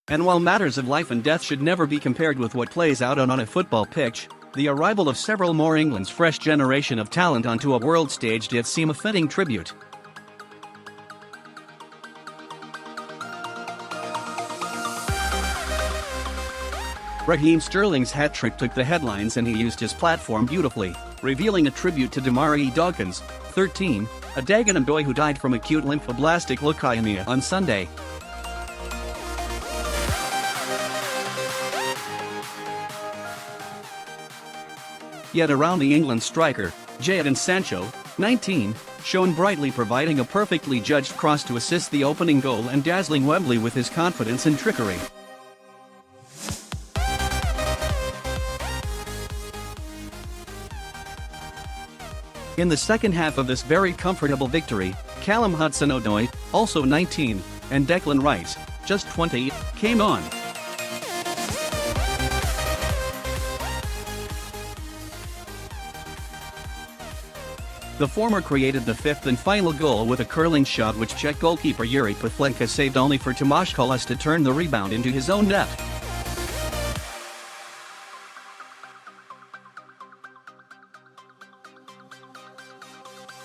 And while matters of life and death should never be compared with what plays out on a football pitch, the arrival of several more England's fresh generation of talent onto a world stage did seem a fitting tribute. Raheem Sterling's hat-trick took the headlines and he used his platform beautifully, revealing a tribute to Damary Dawkins, 13, a Dagenham boy who died from acute lymphoblastic leukaiemia on Sunday. Yet around the England striker, Jadon Sancho, 19, shone brightly, providing a perfectly judged cross to assist the opening goal and dazzling Wembley with his confidence and trickery. In the second half of this very comfortable victory, Callum Hudson-Odoi, also 19, and Declan Rice, just 20, came on. The former created the fifth and final goal with a curling shot which Czech goalkeeper Jiri Pavlenka saved, only for Tomas Kalas to turn the rebound into his own net.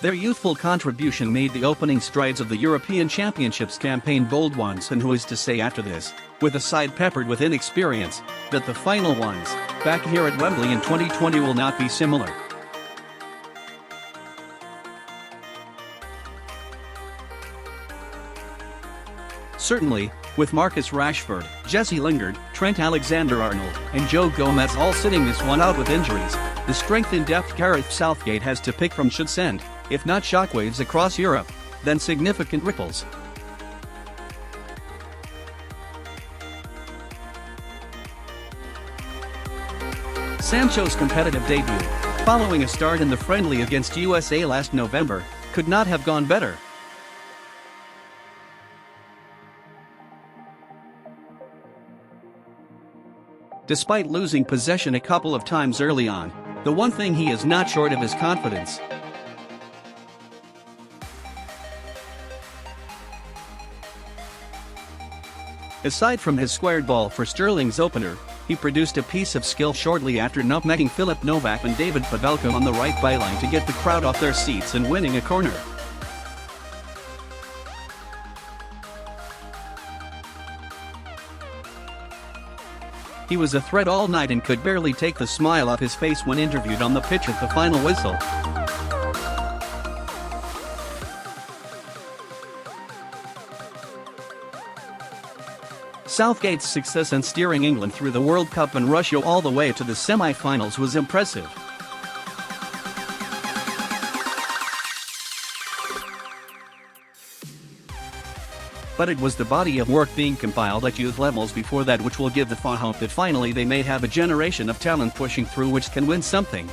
Their youthful contribution made the opening strides of the European Championships campaign bold ones, and who is to say after this, with a side peppered with inexperience, that the final ones, back here at Wembley in 2020, will not be similar. Certainly, with Marcus Rashford, Lingard, Trent Alexander-Arnold, and Joe Gomez all sitting this one out with injuries, the strength in depth Gareth Southgate has to pick from should send, if not shockwaves across Europe, then significant ripples. Sancho's competitive debut, following a start in the friendly against USA last November, could not have gone better. Despite losing possession a couple of times early on, the one thing he is not short of is confidence. Aside from his squared ball for Sterling's opener, he produced a piece of skill shortly after nutmegging Filip, Novak and Pavelka on the right byline to get the crowd off their seats and winning a corner. He was a threat all night and could barely take the smile off his face when interviewed on the pitch at the final whistle. Southgate's success in steering England through the World Cup and Russia all the way to the semi-finals was impressive. But it was the body of work being compiled at youth levels before that which will give the FA hope that finally they may have a generation of talent pushing through which can win something.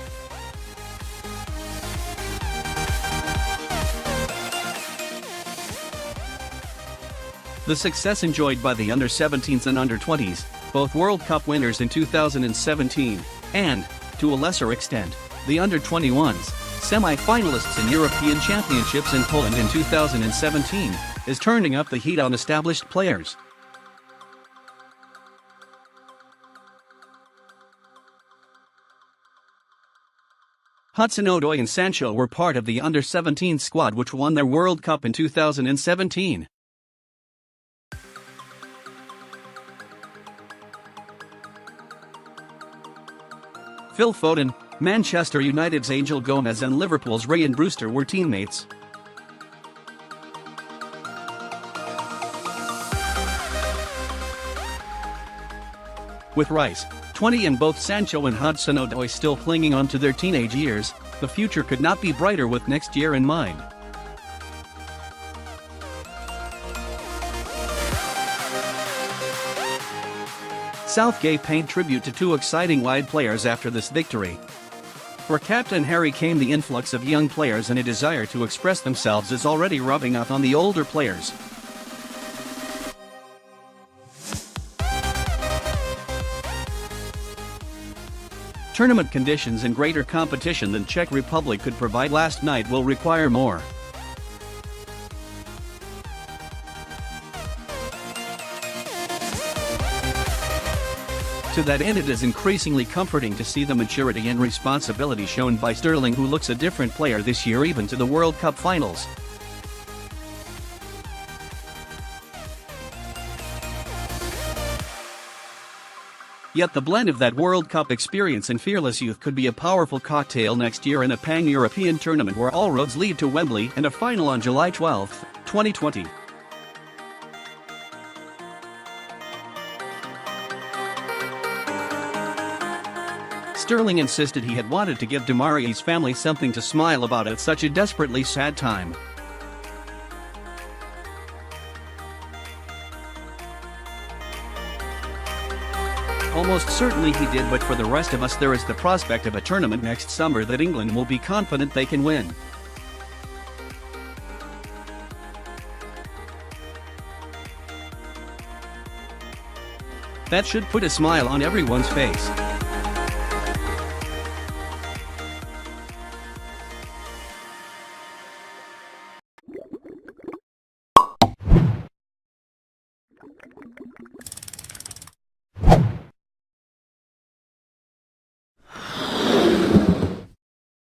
The success enjoyed by the under-17s and under-20s, both World Cup winners in 2017, and, to a lesser extent, the under-21s, semi-finalists in European Championships in Poland in 2017, is turning up the heat on established players. Hudson-Odoi and Sancho were part of the under-17 squad which won their World Cup in 2017. Phil Foden, Manchester United's Angel Gomez and Liverpool's Ryan Brewster were teammates. With Rice, 20, and both Sancho and Hudson-Odoi still clinging on to their teenage years, the future could not be brighter with next year in mind. Southgate paid tribute to two exciting wide players after this victory. For captain Harry Kane, the influx of young players and a desire to express themselves is already rubbing off on the older players. Tournament conditions and greater competition than Czech Republic could provide last night will require more. To that end, it is increasingly comforting to see the maturity and responsibility shown by Sterling, who looks a different player this year even to the World Cup finals. Yet the blend of that World Cup experience and fearless youth could be a powerful cocktail next year in a pan-European tournament where all roads lead to Wembley and a final on July 12, 2020. Sterling insisted he had wanted to give Damary's family something to smile about at such a desperately sad time. Almost certainly he did, but for the rest of us there is the prospect of a tournament next summer that England will be confident they can win. That should put a smile on everyone's face.